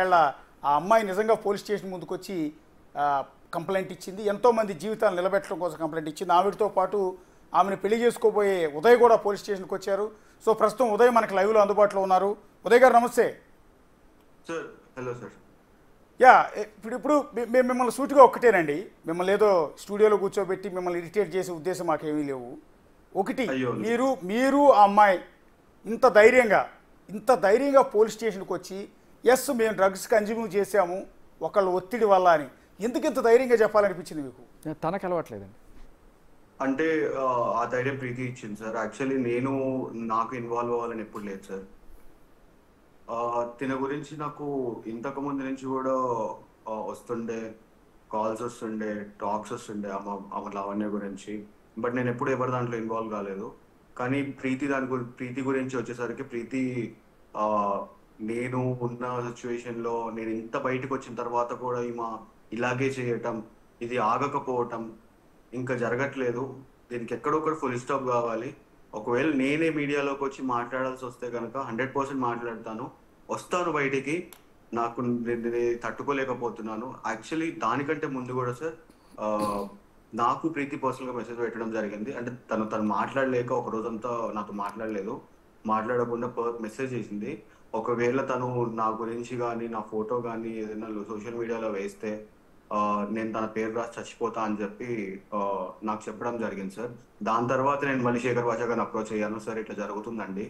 ఏళ్ళ ఆ అమ్మాయి నిజంగా పోలీస్ స్టేషన్ ముందుకొచ్చి కంప్లైంట్ ఇచ్చింది. ఎంతోమంది జీవితాలు నిలబెట్టడం కోసం కంప్లైంట్ ఇచ్చింది. ఆవిడతో పాటు ఆమెను పెళ్లి చేసుకోబోయే ఉదయ్ కూడా పోలీస్ స్టేషన్కి వచ్చారు. సో ప్రస్తుతం ఉదయ్ మనకి లైవ్లో అందుబాటులో ఉన్నారు. ఉదయ్ గారు నమస్తే. Sir hello sir. యా ఇప్పుడు మేము మిమ్మల్ని సూటిగా ఒక్కటేనండి, మిమ్మల్ని ఏదో స్టూడియోలో కూర్చోబెట్టి మిమ్మల్ని ఇరిటేట్ చేసే ఉద్దేశం మాకేమీ లేవు. ఒకటి, అయ్యో మీరు ఆ అమ్మాయి ఇంత ధైర్యంగా పోలీస్ స్టేషన్కి వచ్చి ఎస్ మేము డ్రగ్స్ కన్జ్యూమ్ చేసాము ఒకళ్ళు ఒత్తిడి వల్ల అని ఎందుకు ఇంత ధైర్యంగా చెప్పాలనిపించింది మీకు? తనకు అలవాట్లేదండి. అంటే ఆ ధైర్యం ప్రీతి ఇచ్చింది సార్. యాక్చువల్లీ నాకు ఇన్వాల్వ్ అవ్వాలని ఎప్పుడు లేదు సార్. తిన గురించి నాకు ఇంతకు ముందు నుంచి కూడా వస్తుండే కాల్స్ వస్తుండే, టాక్స్ వస్తుండే ఆమె లావణ్య గురించి. బట్ నేను ఎప్పుడు ఎవరి దాంట్లో ఇన్వాల్వ్ కాలేదు. కానీ ప్రీతి గురించి వచ్చేసరికి ప్రీతి నేను ఉన్న సిచ్యువేషన్లో నేను ఇంత బయటకు వచ్చిన తర్వాత కూడా ఇలాగే చేయటం, ఇది ఆగకపోవటం, ఇంకా జరగట్లేదు, దీనికి ఎక్కడొక్కడ ఫుల్ స్టాప్ కావాలి. ఒకవేళ నేనే మీడియాలోకి వచ్చి మాట్లాడాల్సి వస్తే కనుక 100% మాట్లాడతాను, వస్తాను బయటికి. నేను తట్టుకోలేకపోతున్నాను. యాక్చువల్లీ దానికంటే ముందు కూడా సార్ నాకు ప్రీతి పర్సనల్గా మెసేజ్ పెట్టడం జరిగింది. అంటే తను మాట్లాడలేక ఒక రోజంతా నాతో మాట్లాడకుండా మెసేజ్ చేసింది. ఒకవేళ తను నా గురించి కానీ నా ఫోటో కానీ ఏదైనా సోషల్ మీడియాలో వేస్తే నేను తన పేరు రాసి చచ్చిపోతా అని చెప్పి నాకు చెప్పడం జరిగింది సార్. దాని తర్వాత నేను మళ్ళీ శేఖర్ భాష గారిని అప్రోచ్ అయ్యాను. సార్ ఇట్లా జరుగుతుందండి,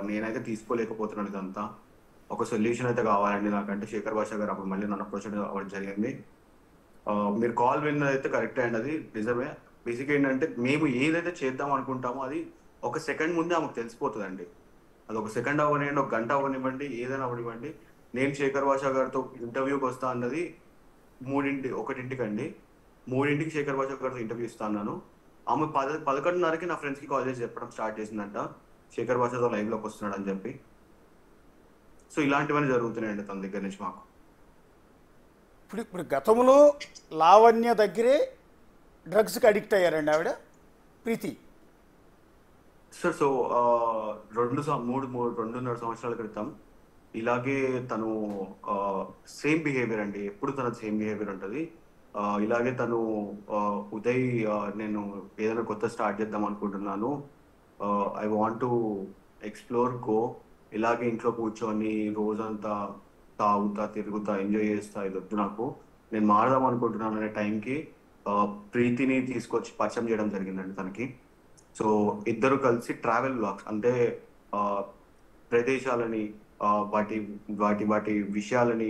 నేనైతే తీసుకోలేకపోతున్నాను, ఇదంతా ఒక సొల్యూషన్ అయితే కావాలండి నాకంటే. శేఖర్ భాష గారు అప్పుడు మళ్ళీ నన్ను అప్రోచ్ అవ్వడం జరిగింది. మీరు కాల్ విన్నదైతే కరెక్టే అండి, అది నిజమే. బేసిక్ ఏంటంటే మేము ఏదైతే చేద్దాం అనుకుంటామో అది ఒక సెకండ్ ముందే ఆమెకు తెలిసిపోతుందండి. అది ఒక సెకండ్ అవ్వనివ్వండి, ఒక గంట అవ్వనివ్వండి, ఏదైనా అవ్వనివ్వండి. నేను శేఖర్ భాష గారితో ఇంటర్వ్యూకి వస్తా అన్నది 1:00 అండి. 3:00కి శేఖర్ భాష గారితో ఇంటర్వ్యూ ఇస్తా అన్నాను. ఆమె 11:30కి నా ఫ్రెండ్స్కి కాల్ చేసి చెప్పడం స్టార్ట్ చేసిందంట, శేఖర్ భాషతో లైవ్లోకి వస్తున్నాడు అని చెప్పి. సో ఇలాంటివన్నీ జరుగుతున్నాయండి తన దగ్గర నుంచి మాకు. ఇప్పుడు గతంలో లావణ్య దగ్గరే డ్రగ్స్కి అడిక్ట్ అయ్యారండి ఆవిడ ప్రీతి సార్. సో 2.5 సంవత్సరాల క్రితం ఇలాగే తను సేమ్ బిహేవియర్ అండి, ఎప్పుడు తన సేమ్ బిహేవియర్ ఉంటుంది. ఇలాగే తను ఉదయ్ నేను ఏదైనా కొత్త స్టార్ట్ చేద్దాం అనుకుంటున్నాను, ఐ వాంట్ టు ఎక్స్ప్లోర్ ఇలాగే ఇంట్లో కూర్చొని రోజంతా తాగుతా తిరుగుతా ఎంజాయ్ చేస్తా, ఇది వద్దు నాకు, నేను మారదాం అనుకుంటున్నాను అనే టైంకి ప్రీతిని తీసుకొచ్చి పరిచయం చేయడం జరిగిందండి తనకి. సో ఇద్దరు కలిసి ట్రావెల్ బ్లాగ్స్ అంటే ప్రదేశాలని వాటి వాటి వాటి విషయాలని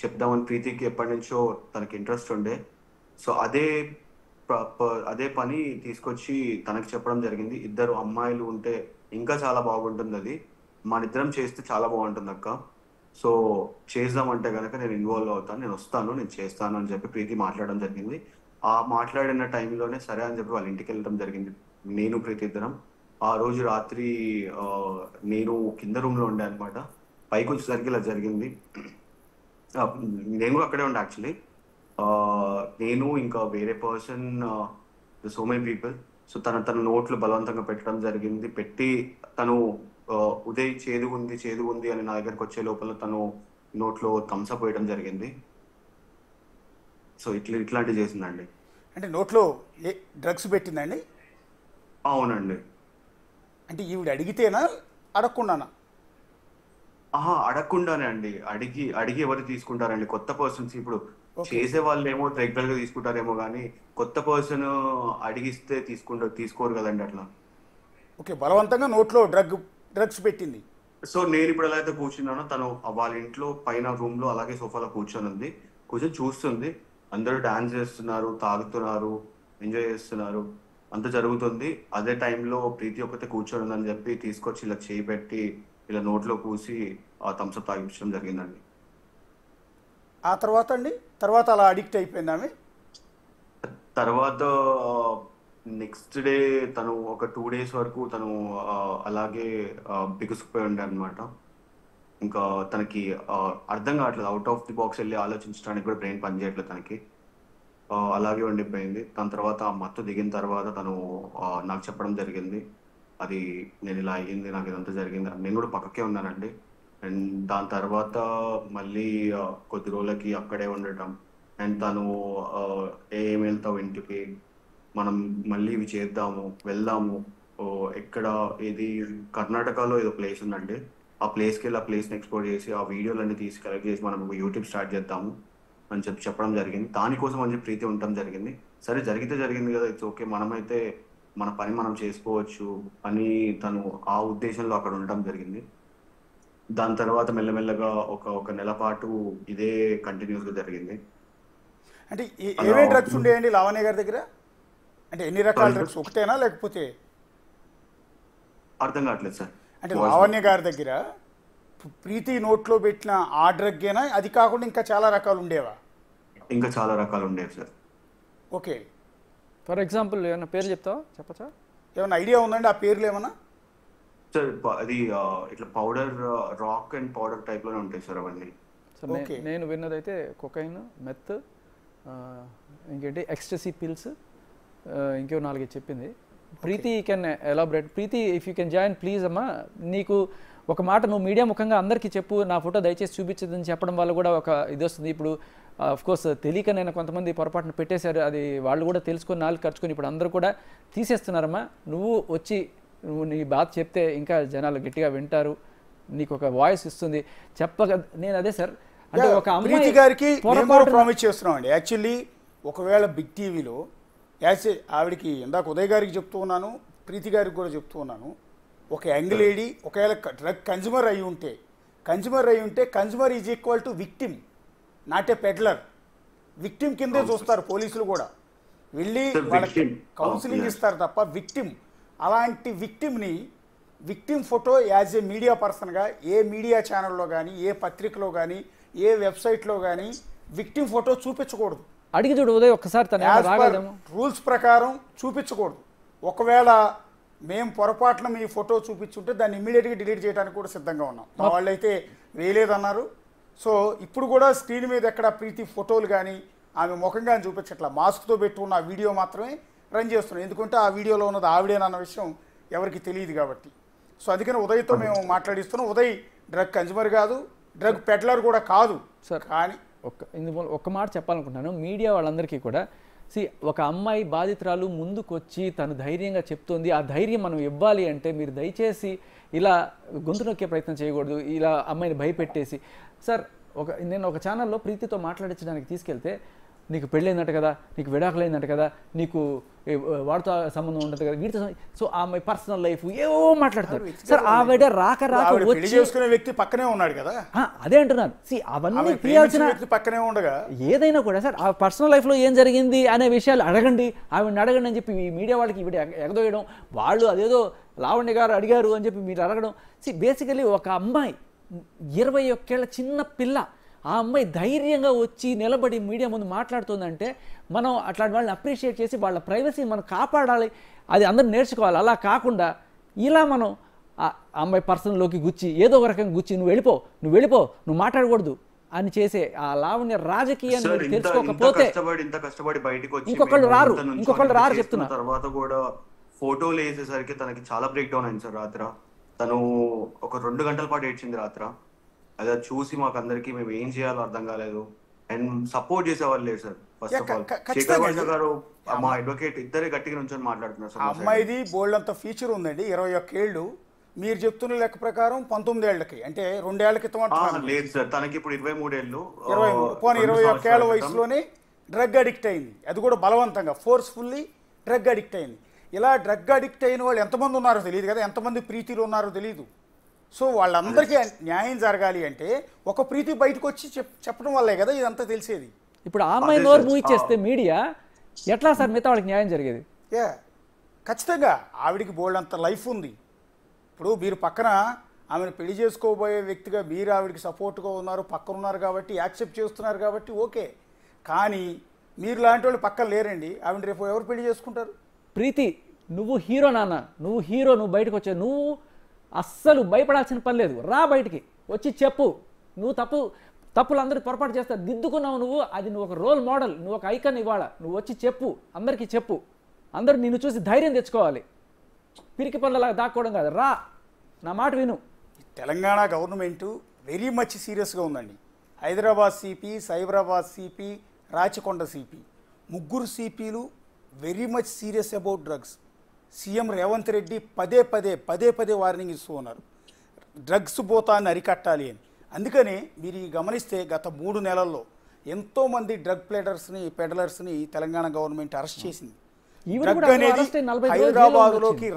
చెప్దామని ప్రీతికి ఎప్పటి నుంచో తనకి ఇంట్రెస్ట్ ఉండే. సో అదే పని తీసుకొచ్చి తనకి చెప్పడం జరిగింది. ఇద్దరు అమ్మాయిలు ఉంటే ఇంకా చాలా బాగుంటుంది, అది మనిద్దరం చేస్తే చాలా బాగుంటుంది అక్క, సో చేద్దామంటే కనుక నేను ఇన్వాల్వ్ అవుతాను, నేను వస్తాను, నేను చేస్తాను అని చెప్పి ప్రీతి మాట్లాడడం జరిగింది. ఆ మాట్లాడిన టైంలోనే సరే అని చెప్పి వాళ్ళ ఇంటికి వెళ్ళడం జరిగింది, నేను ప్రీతి ఇద్దరం. ఆ రోజు రాత్రి నేను కింద రూమ్లో ఉండే అనమాట. పైకి వచ్చేసరికి ఇలా జరిగింది. నేను కూడా అక్కడే ఉండే యాక్చువల్లీ. నేను ఇంకా వేరే person, so many people. So తన నోట్లు బలవంతంగా పెట్టడం జరిగింది. పెట్టి తను ఉదయ్ చేదు ఉంది అని నా దగ్గరకు వచ్చే లోపల తను నోట్లో థమ్స్అప్ వేయడం జరిగింది. సో ఇట్లాంటివి చేసిందండి. అంటే నోట్లో డ్రగ్స్ పెట్టిందండి? అవునండి. అంటే ఈవిడ అడిగితేనా అడగకుండానా? అడగకుండానే అండి. అడిగి ఎవరు తీసుకుంటారండి? కొత్త పర్సన్స్. ఇప్పుడు చేసే వాళ్ళు ఏమో రెగ్యులర్ గా తీసుకుంటారేమో కానీ కొత్త పర్సన్ అడిగిస్తే తీసుకోరు కదండి అట్లా. ఓకే, బలవంతంగా నోట్లో డ్రగ్స్ పెట్టింది. సో నేను ఇప్పుడు ఎలా అయితే కూర్చున్నానో తను వాళ్ళ ఇంట్లో పైన రూమ్ లో అలాగే సోఫాలో కూర్చొని చూస్తుంది. అందరూ డాన్స్ చేస్తున్నారు, తాగుతున్నారు, ఎంజాయ్ చేస్తున్నారు, అంత జరుగుతుంది. అదే టైంలో ప్రీతి ఒక్కతే కూర్చొని ఉందని చెప్పి తీసుకొచ్చి ఇలా చేయి పెట్టి ఇలా నోట్లో పూసి ఆ థమ్స్అప్ తాగించడం జరిగిందండి. ఆ తర్వాత అలా అడిక్ట్ అయిపోయింది ఆమె. తర్వాత నెక్స్ట్ డే తను ఒక 2 days వరకు తను అలాగే బిగుసుకుపోయి ఉండే అనమాట. ఇంకా తనకి అర్థం కావట్లేదు, అవుట్ ఆఫ్ ది బాక్స్ వెళ్ళి ఆలోచించడానికి కూడా బ్రెయిన్ పనిచేయట్లేదు తనకి. అలాగే ఉండిపోయింది. దాని తర్వాత ఆ మత్తు దిగిన తర్వాత తను నాకు చెప్పడం జరిగింది, అది నేను ఇలా అయ్యింది, నాకు ఇదంతా జరిగింది. నేను కూడా పక్కకే ఉన్నానండి. అండ్ దాని తర్వాత మళ్ళీ కొద్ది రోజులకి అక్కడే ఉండటం. అండ్ తను ఏం వెళ్తావు ఇంటికి, మనం మళ్ళీ ఇవి చేద్దాము, వెళ్దాము, ఎక్కడ ఇది కర్ణాటకలో ఏదో ప్లేస్ ఉందండి, ఆ ప్లేస్కి వెళ్ళి ఆ ప్లేస్ని ఎక్స్ప్లోర్ చేసి ఆ వీడియోలన్నీ తీసి కలెక్ట్ చేసి మనం యూట్యూబ్ స్టార్ట్ చేద్దాము అని చెప్పడం జరిగింది. దానికోసం అని చెప్పి ప్రీతి ఉండటం జరిగింది. సరే జరిగితే జరిగింది కదా, ఇట్స్ ఓకే, మనమైతే మన పని మనం చేసుకోవచ్చు అని తను ఆ ఉద్దేశంలో అక్కడ ఉండటం జరిగింది. దాని తర్వాత మెల్లమెల్లగా ఒక నెల పాటు ఇదే కంటిన్యూస్గా జరిగింది. అంటే అలా ఏమేమి డ్రగ్స్ ఉండేయండి లావణ్య గారి దగ్గర? అంటే ఎన్ని రకాల సారీ సార్, డ్రగ్స్, ఒకటేనా లేకపోతే? అర్థం కావట్లేదు సార్. అంటే వాయిస్ లావణ్య గారి దగ్గర ప్రీతి నోట్లో పెట్టిన ఆ డ్రగ్గేనా, అది కాకుండా ఇంకా చాలా రకాలు ఉండేవా? ఇంకా చాలా రకాలు ఉండేవి సార్. ఓకే. ఫర్ ఎగ్జాంపుల్ ఏమైనా పేరు చెప్తావా, చెప్పచ్చా? ఏమైనా ఐడియా ఉందండి ఆ పేర్లు ఏమన్నా? సార్ అది ఇట్లా పౌడర్, రాక్ అండ్ పౌడర్ టైప్లోనే ఉంటాయి సార్ అవన్నీ. So okay. నేను విన్నదైతే కొకైన్, మెత్, ఇంకేంటి ఎక్స్టసీ పిల్స్, ఇంకో 4 చెప్పింది. Preethi can elaborate. Preethi if you can join please అమ్మా. నీకు ఒక మాట నువ్వు మీడియా ముఖంగా అందరికీ చెప్పు, నా ఫోటో దయచేసి చూపించదని చెప్పడం వల్ల కూడా ఒక ఇది వస్తుంది. ఇప్పుడు కోర్స్ తెలియక నేను కొంతమంది పొరపాటున పెట్టేశారు, అది వాళ్ళు కూడా తెలుసుకొని నాలుగు ఖర్చుకొని ఇప్పుడు అందరూ కూడా తీసేస్తున్నారమ్మా. నువ్వు వచ్చి నువ్వు నీ బాధ చెప్తే ఇంకా జనాలు గట్టిగా వింటారు, నీకు ఒక వాయిస్ ఇస్తుంది చెప్పగా. నేను అదే సార్, అంటే ఒక ప్రీతి అమ్మాయి గారికి ప్రామిస్ చేస్తున్నామండి. యాక్చువల్లీ ఒకవేళ బిగ్ టీవీలో ఆవిడకి ఇందాక ఉదయ్ గారికి చెప్తూ ఉన్నాను, ప్రీతి గారికి కూడా చెప్తూ ఉన్నాను, ఒక యంగ్ లేడీ ఒకవేళ డ్రగ్ కన్జ్యూమర్ అయి ఉంటే consumer is equal to victim, not a peddler. Victim కిందే చూస్తారు పోలీసులు కూడా, వెళ్ళి వాళ్ళకి కౌన్సిలింగ్ ఇస్తారు తప్ప విక్టిమ్. అలాంటి victim photo as a media పర్సన్గా ఏ మీడియా ఛానల్లో కానీ, ఏ పత్రికలో కానీ, ఏ వెబ్సైట్లో కానీ విక్టిమ్ ఫోటో చూపించకూడదు. అడిగి చూడు ఉదయ్ ఒక్కసారి, తను రాగలదేమో. రూల్స్ ప్రకారం చూపించకూడదు. ఒకవేళ మేము పొరపాటున మీ ఫోటో చూపించుంటే దాన్ని ఇమ్మీడియట్గా డిలీట్ చేయడానికి కూడా సిద్ధంగా ఉన్నాం. మా వాళ్ళైతే వేయలేదన్నారు. సో ఇప్పుడు కూడా స్క్రీన్ మీద ఎక్కడ ప్రీతి ఫోటోలు కానీ ఆమె ముఖంగా చూపించట్లా, మాస్క్తో పెట్టుకున్న వీడియో మాత్రమే రన్ చేస్తున్నాం. ఎందుకంటే ఆ వీడియోలో ఉన్నది ఆవిడేనన్న విషయం ఎవరికి తెలియదు కాబట్టి. సో అందుకని ఉదయ్తో మేము మాట్లాడిస్తున్నాం. ఉదయ్ డ్రగ్ కన్జ్యూమర్ కాదు, డ్రగ్ పెడ్లర్ కూడా కాదు సార్. కానీ ఒక్క మాట చెప్పాలనుకుంటున్నాను మీడియా వాళ్ళందరికీ కూడా. ఒక అమ్మాయి బాధితురాలు ముందుకు వచ్చి తను ధైర్యంగా చెప్తోంది, ఆ ధైర్యం మనం ఇవ్వాలి అంటే మీరు దయచేసి ఇలా గొంతు నొక్కే ప్రయత్నం చేయకూడదు, ఇలా అమ్మాయిని భయపెట్టేసి. సార్ నేను ఒక ఛానల్లో ప్రీతితో మాట్లాడించడానికి తీసుకెళ్తే, నీకు పెళ్ళైందంట కదా, నీకు విడాకులైందంట కదా, నీకు వాడితో సంబంధం ఉంటుంది కదా, వీటితో. సో ఆమె పర్సనల్ లైఫ్ ఏవో మాట్లాడతారు సార్. ఆవిడ రాక పెళ్లి చేసుకునే వ్యక్తి పక్కనే ఉన్నాడు కదా, అదే అంటున్నాను. అవన్నీ తీయాల్సిన పక్కనే ఉండగా ఏదైనా కూడా సార్ ఆ పర్సనల్ లైఫ్లో ఏం జరిగింది అనే విషయాలు అడగండి, ఆవిడని అడగండి అని చెప్పి ఈ మీడియా వాళ్ళకి ఇవిడ ఎగదోయడం, వాళ్ళు అదేదో లావణ్య గారు అడిగారు అని చెప్పి మీరు అడగడం. బేసికలీ ఒక అమ్మాయి 21 ఏళ్ల చిన్న పిల్ల, ఆ అమ్మాయి ధైర్యంగా వచ్చి నిలబడి మీడియా ముందు మాట్లాడుతుందంటే మనం అట్లాంటి వాళ్ళని అప్రిషియేట్ చేసి వాళ్ళ ప్రైవసీని మనం కాపాడాలి, అది అందరూ నేర్చుకోవాలి. అలా కాకుండా ఇలా మనం ఆ అమ్మాయి పర్సనల్లోకి గుచ్చి ఏదో ఒక రకంగా గుచ్చి నువ్వు వెళ్ళిపో నువ్వు మాట్లాడకూడదు అని చేసే ఆ లావణ్య రాజకీయాన్ని తెలుసుకోకపోతే ఇంకొకళ్ళు రారు చెప్తున్నా. తర్వాత కూడా ఫోటోలు వేసేసరికి తనకి చాలా బ్రేక్ డౌన్ అయింది సార్. రాత్ర తను ఒక 2 గంటల పాటు ఏడ్చింది రాత్ర. అదే చూసి మాకు అందరికి మేము ఏం చేయాలో అర్థం కాలేదు. అండ్ సపోర్ట్ చేసేవాళ్ళు లేదు sir. First of all Shekhar Basha గారు మా అడ్వకేట్ ఇద్దరే గట్టిగా నుంచొని మాట్లాడుతున్నారు సార్. అమ్మాయిది బోల్డ్ అంత ఫ్యూచర్ ఉందండి. 21 ఏళ్ళు మీరు చెప్తున్న లెక్క ప్రకారం 19 ఏళ్ళకి, అంటే 2 ఏళ్ల క్రితం లేదు సార్. తనకి ఇప్పుడు 23 ఏళ్ళు. 21 ఏళ్ల వయసులోనే డ్రగ్ అడిక్ట్ అయింది, అది కూడా బలవంతంగా ఫోర్స్ఫుల్లీ డ్రగ్ అడిక్ట్ అయింది. ఇలా డ్రగ్ అడిక్ట్ అయిన వాళ్ళు ఎంతమంది ఉన్నారో తెలియదు కదా, ఎంతమంది ప్రీతిలో ఉన్నారో తెలియదు. సో వాళ్ళందరికీ న్యాయం జరగాలి అంటే ఒక ప్రీతి బయటకు వచ్చి చెప్పడం వల్లే కదా ఇదంతా తెలిసేది. ఇప్పుడు ఆ అమ్మాయి నోరు మూయిచ్చేస్తే మీడియా ఎట్లా సార్ మిగతా వాళ్ళకి న్యాయం జరిగేది? ఖచ్చితంగా ఆవిడికి బోల్డ్ అంత లైఫ్ ఉంది. ఇప్పుడు మీరు పక్కన ఆమెను పెళ్లి చేసుకోబోయే వ్యక్తిగా మీరు ఆవిడికి సపోర్ట్గా ఉన్నారు, పక్కన ఉన్నారు కాబట్టి యాక్సెప్ట్ చేస్తున్నారు కాబట్టి ఓకే. కానీ మీరు లాంటి వాళ్ళు పక్కన లేరండి, ఆవిడ రేపు ఎవరు పెళ్లి చేసుకుంటారు? ప్రీతి నువ్వు హీరో నాన్న, నువ్వు హీరో, నువ్వు బయటకు వచ్చావు, నువ్వు అస్సలు భయపడాల్సిన పని లేదు. రా బయటికి వచ్చి చెప్పు, నువ్వు తప్పులు అందరికి పొరపాటు చేస్తావు, దిద్దుకున్నావు నువ్వు, అది నువ్వు ఒక రోల్ మోడల్, నువ్వు ఒక ఐకాన్ ఇవాళ, నువ్వు వచ్చి చెప్పు, అందరికీ చెప్పు, అందరూ నిన్ను చూసి ధైర్యం తెచ్చుకోవాలి, పిరికి పనులలాగా దాక్కోవడం కాదు. రా, నా మాట విను. తెలంగాణ గవర్నమెంటు వెరీ మచ్ సీరియస్గా ఉందండి. Hyderabad CP, Cyberabad CP, Rachakonda CP, ముగ్గురు సిపిలు very much serious about drugs. CM Revanth Reddy పదే పదే వార్నింగ్ ఇస్తూ ఉన్నారు డ్రగ్స్ పోతాన్ని అరికట్టాలి అని. అందుకనే మీరు గమనిస్తే గత 3 నెలల్లో ఎంతోమంది డ్రగ్ పెడలర్స్ని తెలంగాణ గవర్నమెంట్ అరెస్ట్ చేసింది. డ్రగ్ అనేది హైదరాబాద్లోకి